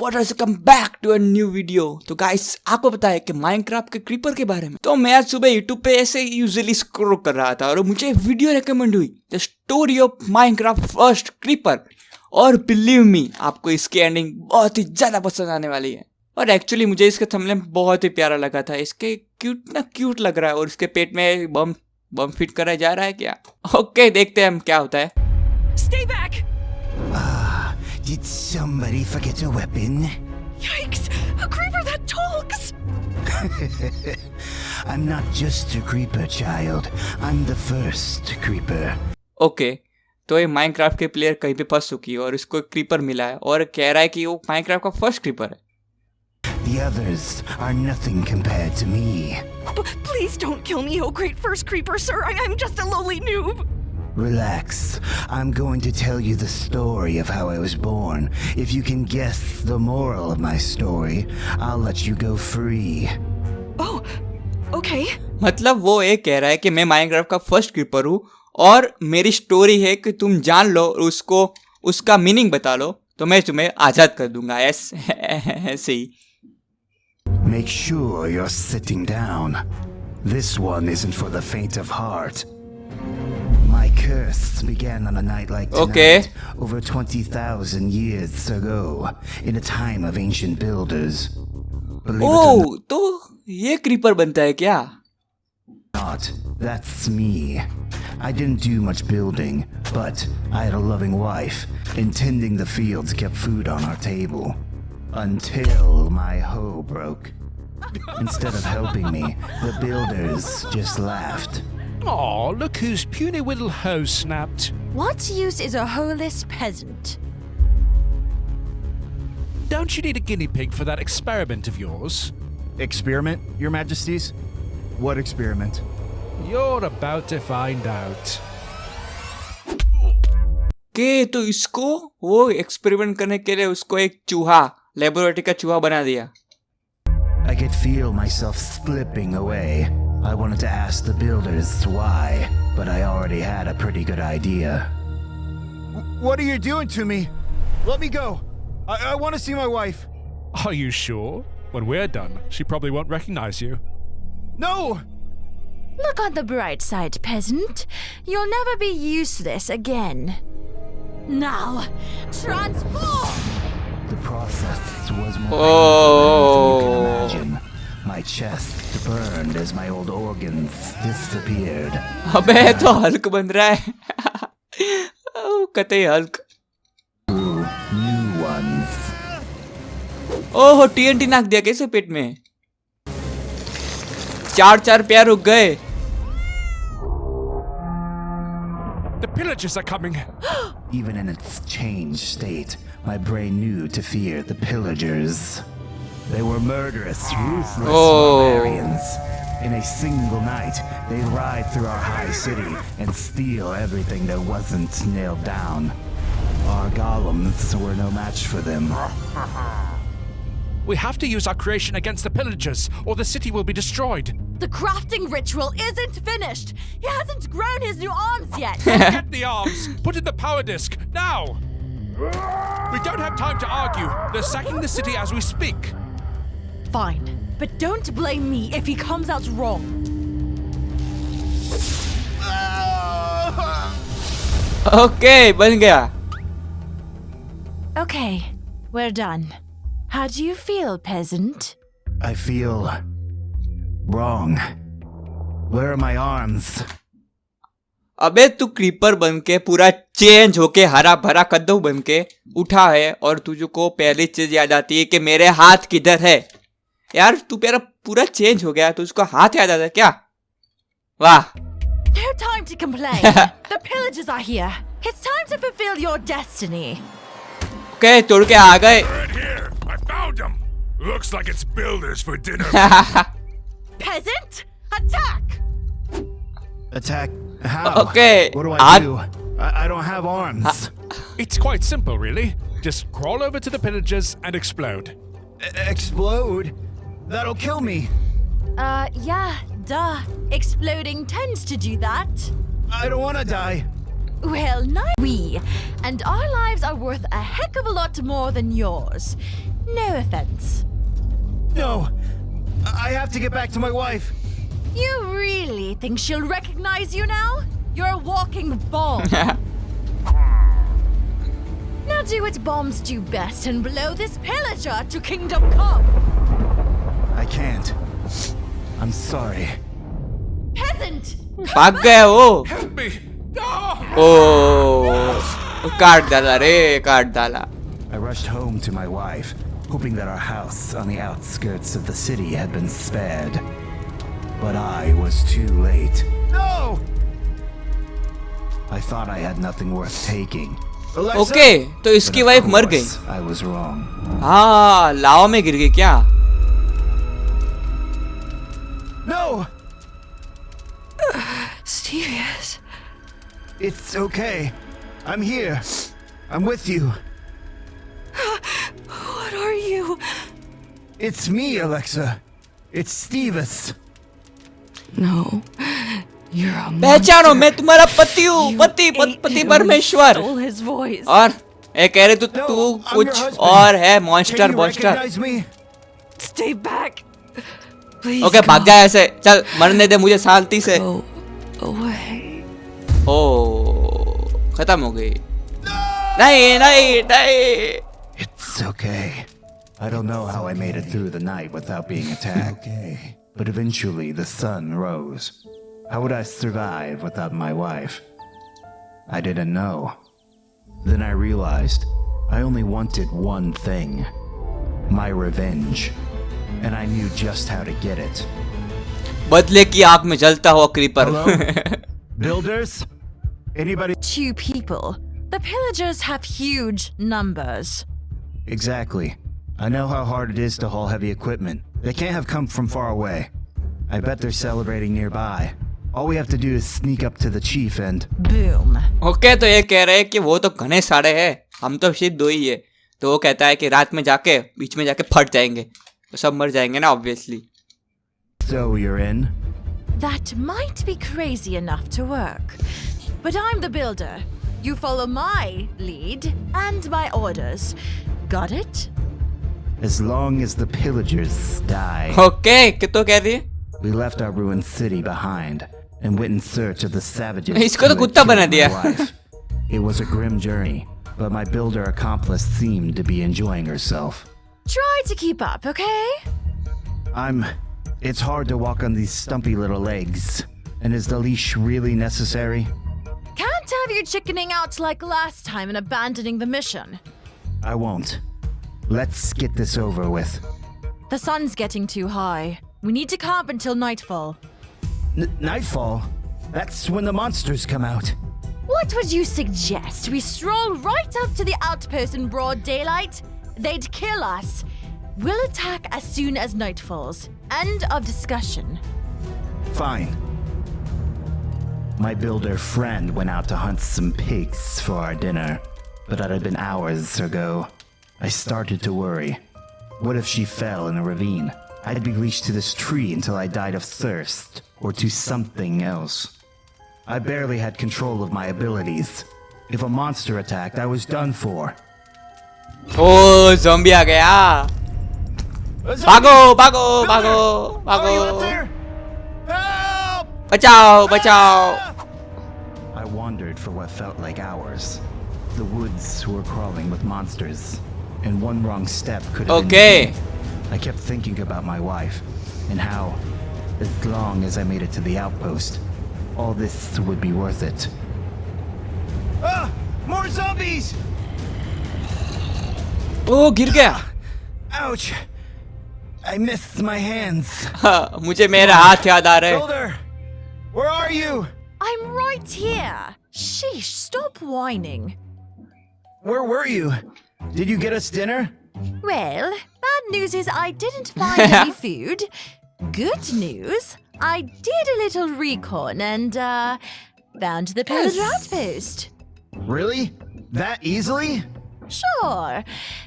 Supporters, welcome back to a new video. तो guys, आपको पता है कि माइनक्राफ्ट के क्रीपर के बारे में तो मैं आज सुबह यूट्यूब पे ऐसे यूजुअली स्क्रॉल कर रहा था और मुझे वीडियो रेकमेंड हुई, the story of Minecraft first creeper. और बिलीव मी, आपको इसकी एंडिंग बहुत ही ज्यादा पसंद आने वाली है। और एक्चुअली मुझे इसका थंबनेल बहुत ही प्यारा लगा था। इसके क्यूट लग रहा है और इसके पेट में बम फिट कराया जा रहा है क्या? ओके, देखते हैं हम क्या होता है। Stay back! Did somebody forget a weapon? Yikes! A creeper that talks! I'm not just a creeper, child. I'm the first creeper. Okay, तो ये माइनक्राफ्ट के प्लेयर कहीं पे फंस चुकी है और इसको एक क्रीपर मिला है और कह रहा है कि वो माइनक्राफ्ट का फर्स्ट क्रीपर है। The others are nothing compared to me. Please don't kill me, oh great first creeper, sir. I'm just a lowly noob. Relax. I'm going to tell you the story of how I was born. If you can guess the moral of my story, I'll let you go free. Oh, okay. मतलब वो ये कह रहा है कि मैं Minecraft का first creeper हूँ और मेरी स्टोरी है कि तुम जान लो और उसको उसका मीनिंग बता लो तो मैं तुम्हें आज़ाद कर दूंगा। ऐसे ही। Make sure you're sitting down. This one isn't for the faint of heart. My curse began on a night like tonight, Okay. over 20,000 years ago, in a time of ancient builders. Believe it or ओह, तो ये creeper बनता है क्या? not, that's me. I didn't do much building, but I had a loving wife, and tending the fields kept food on our table. Until my hoe broke. Instead of helping me, the builders just laughed. Aw, look whose puny little hoe snapped. What use is a holeless peasant? Don't you need a guinea pig for that experiment of yours? Experiment, Your Majesties? What experiment? You're about to find out. के तो इसको वो experiment करने के लिए उसको एक चूहा, लेबोरेटरी का चूहा बना दिया। I could feel myself slipping away. I wanted to ask the builders why, but I already had a pretty good idea. What are you doing to me? Let me go. I want to see my wife. Are you sure? When we're done, she probably won't recognize you. No! Look on the bright side, peasant. You'll never be useless again. Now, transform! The process was more painful than you can imagine. My chest burned as my old organs disappeared. अबे तो Hulk बन रहा है। कतई Hulk. New ones. ओह, TNT नाक दिया कैसे पेट में? चार पैर रुक गए। The pillagers are coming. Even in its changed state, my brain knew to fear the pillagers. They were murderous, ruthless barbarians. In a single night, they'd ride through our high city and steal everything that wasn't nailed down. Our golems were no match for them. We have to use our creation against the pillagers, or the city will be destroyed. The crafting ritual isn't finished. He hasn't grown his new arms yet. Get the arms. Put in the power disc now. We don't have time to argue. They're sacking the city as we speak. Fine, but don't blame me if he comes out wrong. Okay, बन गया। Okay, we're done. How do you feel, peasant? I feel wrong. Where are my arms? अबे तू creeper बन के पूरा change होके हरा भरा कद्दू बन के उठा है और तुझको पहली चीज याद आती है कि मेरे हाथ किधर है। यार तू पूरा चेंज हो गया, तुझको हाथ याद आता है क्या? वाह। No time to complain. The pillagers are here. It's time to fulfill your destiny. Okay, तोड़ के आ गए। Right here! I found him! Looks like it's builders for dinner. Peasant, attack! Attack? How? Okay. What do I do? I don't have arms. It's quite simple, really. Just crawl over to the pillagers and explode. Explode? That'll kill me. Yeah, duh. Exploding tends to do that. I don't want to die. Well, not we. And our lives are worth a heck of a lot more than yours. No offense. No! I have to get back to my wife. You really think she'll recognize you now? You're a walking bomb. Now do what bombs do best and blow this pillager to Kingdom Come. I can't. I'm sorry. Peasant! भाग गया वो. Help me! No! ओ काट डाला रे, काट डाला. I rushed home to my wife, hoping that our house on the outskirts of the city had been spared. But I was too late. No! I thought I had nothing worth taking. Alexa? Okay, तो But इसकी of wife मर गई. course, I was wrong. हाँ, लावा में गिर गई क्या? No! Serious? It's okay. I'm here. I'm with you. What are you? It's me, Alexa. It's Stevis. No. You're a पहचानो, monster. मैं तुम्हारा पति हूँ. You पति ate पति him, परमेश्वर. stole his voice. और ये कह रहे तू No, तू I'm your कुछ husband. और है. Can monster you monster. recognize me? Stay back. Please okay, भाग go. जा ऐसे. चल मरने दे मुझे शांति से. Go away. ओ खत्म हो गई. नहीं नहीं नहीं. It's okay. I don't know how I made it through the night without being attacked. Okay. But eventually the sun rose. How would I survive without my wife? I didn't know. Then I realized I only wanted one thing. My revenge. And I knew just how to get it. बदले की आग में जलता हुआ creeper. Hello? Builders? Anybody? 2 people. The pillagers have huge numbers. Exactly. I know how hard it is to haul heavy equipment. They can't have come from far away. I bet they're celebrating nearby. All we have to do is sneak up to the chief and... Boom. Okay, तो ये कह रहे हैं कि वो तो घने सारे हैं, हम तो सिर्फ 2 ही है. तो वो कहता है कि रात में जाके बीच में जाके फट जाएंगे, तो सब मर जाएंगे ना obviously. So you're in? That might be crazy enough to work. But I'm the builder. You follow my lead and my orders. Got it? As long as the pillagers die. Okay, कि तो कह रही है. We left our ruined city behind and went in search of the savages. इसको तो who had कुत्ता बना killed my दिया. wife. It was a grim journey, but my builder accomplice seemed to be enjoying herself. Try to keep up, okay? It's hard to walk on these stumpy little legs. And is the leash really necessary? Can't have you chickening out like last time and abandoning the mission. I won't. Let's get this over with. The sun's getting too high. We need to camp until nightfall. Nightfall? That's when the monsters come out. What would you suggest? We stroll right up to the outpost in broad daylight? They'd kill us. We'll attack as soon as night falls. End of discussion. Fine. My builder friend went out to hunt some pigs for our dinner, but that had been hours ago. I started to worry. What if she fell in a ravine? I'd be leashed to this tree until I died of thirst, or to something else. I barely had control of my abilities. If a monster attacked, I was done for. Oh zombie आ गया. भागो भागो भागो Are you भागो. out there? Help! बचाओ बचाओ. I wandered for what felt like hours. The woods were crawling with monsters, and one wrong step could have Okay. ended me. I kept thinking about my wife, and how, as long as I made it to the outpost, all this would be worth it. Ah! More zombies! ओ गिर गया. Ouch! I missed my hands. हाँ, मुझे मेरा हाथ याद आ रहा है. Builder! Where are you? I'm right here. Sheesh, stop whining. Where were you? Did you get us dinner? Well, bad news is I didn't find any food. Good news, I did a little recon and, found the pillager outpost. Really? That easily? Sure.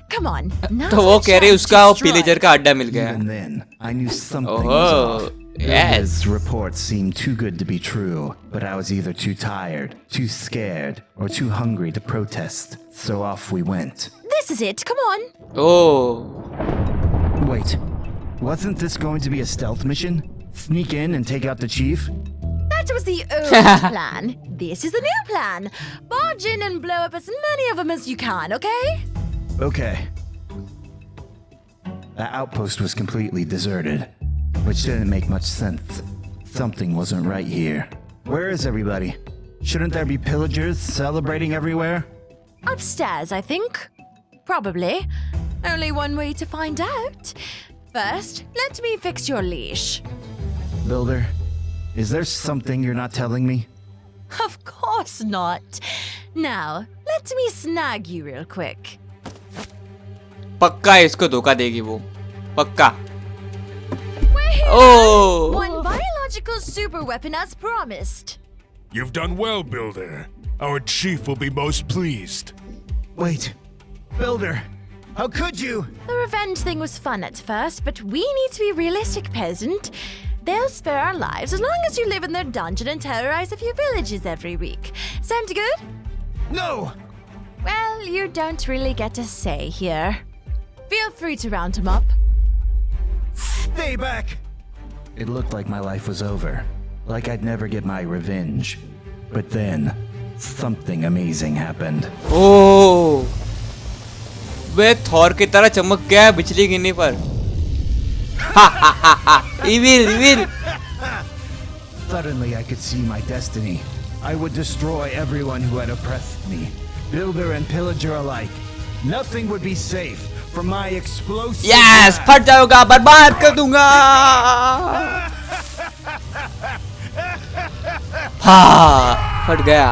Come on. Now's तो वो our कह रही chance उसका to वो strike. Pillager का अड्डा मिल गया. Even then, I knew something Oh, was off. yes. His reports seemed too good to be true, but I was either too tired, too scared, or too hungry to protest. So off we went. This This is it. Come on. Oh, Wait, wasn't this going to be a stealth mission? Sneak in and take out the chief? That was the old plan. This is the new plan. Barge in and blow up as many of them as you can, okay? Okay. The outpost was completely deserted, which didn't make much sense. Something wasn't right here. Where is everybody? Shouldn't there be pillagers celebrating everywhere? Upstairs, I think. Probably. Only one way to find out. First, let me fix your leash. Builder, is there something you're not telling me? Of course not. Now, let me snag you real quick. पक्का इसको धोखा देगी वो, पक्का. We're here. Oh. One biological super weapon as promised. You've done well, Builder. Our chief will be most pleased. Wait, Builder, how could you? The revenge thing was fun at first, but we need to be realistic, peasant. They'll spare our lives as long as you live in their dungeon and terrorize a few villages every week. Sound good? No! Well, you don't really get a say here. Feel free to round him up. Stay back! It looked like my life was over. Like I'd never get my revenge. But then, something amazing happened. Oh, way Thor की तरह चमक गया बिजली गिरने पर. Evil, evil. Suddenly I could see my destiny. I would destroy everyone who had oppressed me. Builder and pillager alike. Nothing would be safe from my explosive Yes, attack. फट जाओगा, बर्बाद कर दूंगा. हाँ, फट गया.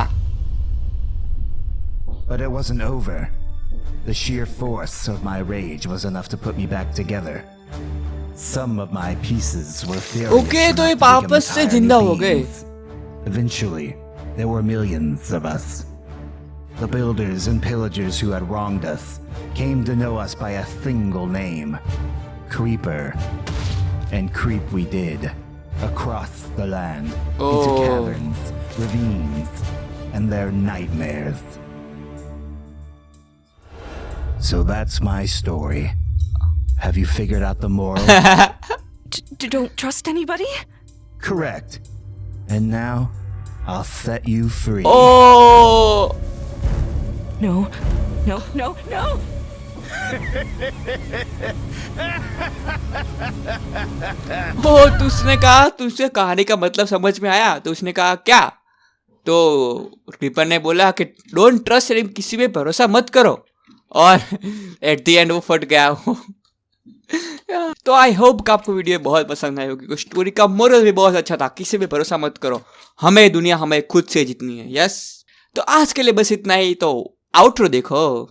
But it wasn't over. The sheer force of my rage was enough to put me back together. Some of my pieces were furious Okay, तो ये enough to become वापस से tiny जिंदा हो गए. beings. Eventually, there were millions of us. The builders and pillagers who had wronged us came to know us by a single name, Creeper. And creep we did, across the land, into Oh. caverns, ravines, and their nightmares. So that's my story. Have you figured out the moral? Don't trust anybody? Correct. And now, I'll set you free. Oh, No, no, no, no! oh, तो उसने कहा, तुझे कहानी का मतलब समझ में आया? तो उसने कहा क्या? तो क्रीपर ने बोला कि डोंट ट्रस्ट, किसी पे भरोसा मत करो. और एट द एंड वो फट गया वो. तो आई होप कि आपको वीडियो बहुत पसंद आई होगी. स्टोरी का मोरल भी बहुत अच्छा था. किसी पे भरोसा मत करो. हमें दुनिया हमें खुद से जीतनी है. यस. तो आज के लिए बस इतना ही. तो आउट्रो देखो.